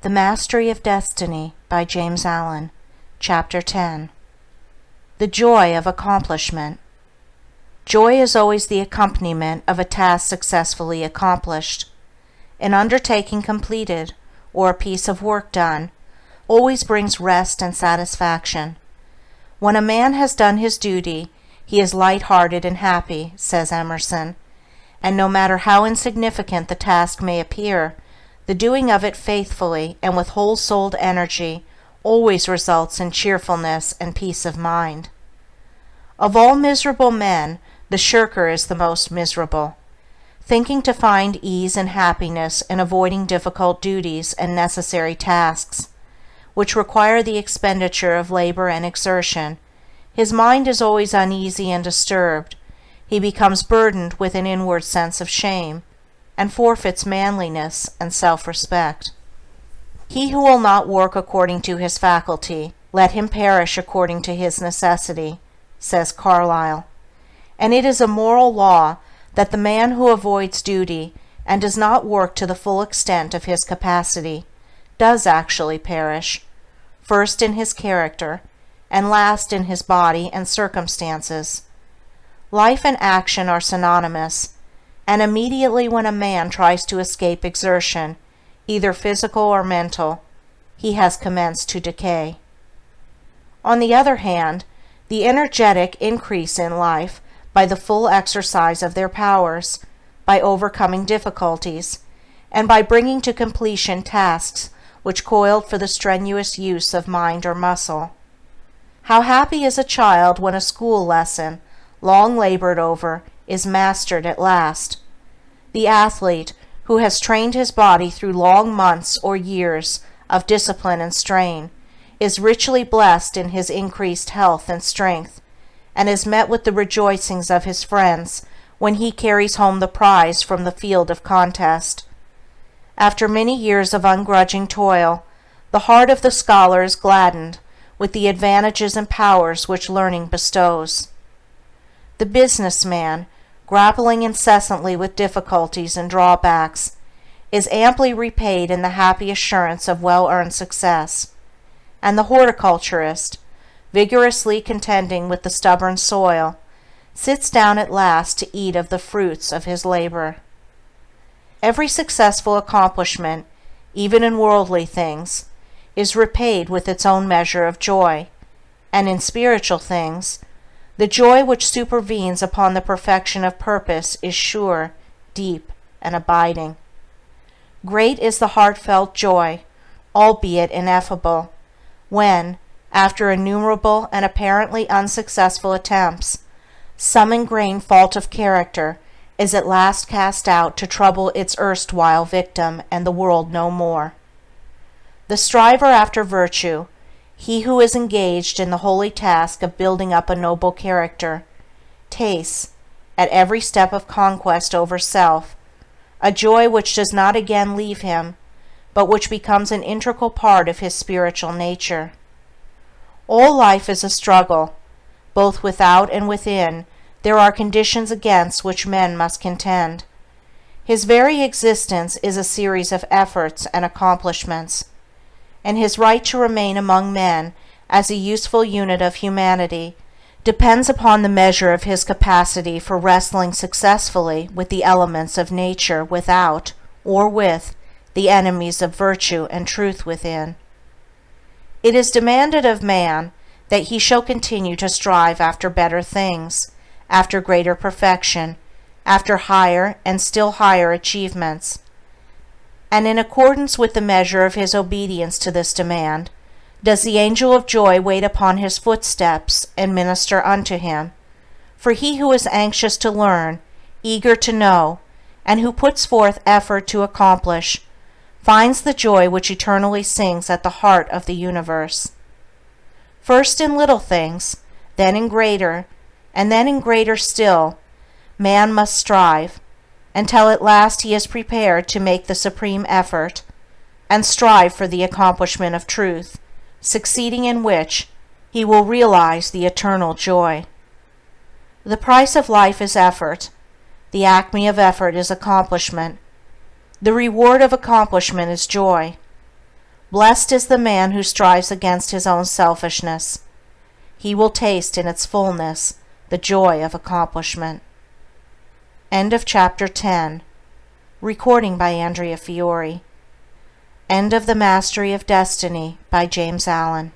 The Mastery of Destiny by James Allen, Chapter 10. The Joy of Accomplishment. Joy is always the accompaniment of a task successfully accomplished. An undertaking completed, or a piece of work done, always brings rest and satisfaction. When a man has done his duty, he is light-hearted and happy, says Emerson, and no matter how insignificant the task may appear, the doing of it faithfully and with whole-souled energy always results in cheerfulness and peace of mind. Of all miserable men, the shirker is the most miserable, thinking to find ease and happiness in avoiding difficult duties and necessary tasks, which require the expenditure of labor and exertion. His mind is always uneasy and disturbed. He becomes burdened with an inward sense of shame, and forfeits manliness and self-respect. He who will not work according to his faculty, let him perish according to his necessity, says Carlyle. And it is a moral law that the man who avoids duty and does not work to the full extent of his capacity does actually perish, first in his character, and last in his body and circumstances. Life and action are synonymous, and immediately when a man tries to escape exertion, either physical or mental, he has commenced to decay. On the other hand, the energetic increase in life by the full exercise of their powers, by overcoming difficulties, and by bringing to completion tasks which called for the strenuous use of mind or muscle. How happy is a child when a school lesson, long labored over, is mastered at last. The athlete, who has trained his body through long months or years of discipline and strain, is richly blessed in his increased health and strength, and is met with the rejoicings of his friends when he carries home the prize from the field of contest. After many years of ungrudging toil, the heart of the scholar is gladdened with the advantages and powers which learning bestows. The businessman, grappling incessantly with difficulties and drawbacks, is amply repaid in the happy assurance of well-earned success, and the horticulturist, vigorously contending with the stubborn soil, sits down at last to eat of the fruits of his labor. Every successful accomplishment, even in worldly things, is repaid with its own measure of joy, and in spiritual things, the joy which supervenes upon the perfection of purpose is sure, deep, and abiding. Great is the heartfelt joy, albeit ineffable, when, after innumerable and apparently unsuccessful attempts, some ingrained fault of character is at last cast out to trouble its erstwhile victim and the world no more. The striver after virtue, he who is engaged in the holy task of building up a noble character, tastes, at every step of conquest over self, a joy which does not again leave him, but which becomes an integral part of his spiritual nature. All life is a struggle. Both without and within, there are conditions against which men must contend. His very existence is a series of efforts and accomplishments, and his right to remain among men as a useful unit of humanity depends upon the measure of his capacity for wrestling successfully with the elements of nature without, or with, the enemies of virtue and truth within. It is demanded of man that he shall continue to strive after better things, after greater perfection, after higher and still higher achievements. And in accordance with the measure of his obedience to this demand, does the angel of joy wait upon his footsteps and minister unto him. For he who is anxious to learn, eager to know, and who puts forth effort to accomplish, finds the joy which eternally sings at the heart of the universe. First in little things, then in greater, and then in greater still, man must strive, until at last he is prepared to make the supreme effort, and strive for the accomplishment of truth, succeeding in which he will realize the eternal joy. The price of life is effort. The acme of effort is accomplishment. The reward of accomplishment is joy. Blessed is the man who strives against his own selfishness. He will taste in its fullness the joy of accomplishment. End of chapter 10. Recording by Andrea Fiore. End of The Mastery of Destiny by James Allen.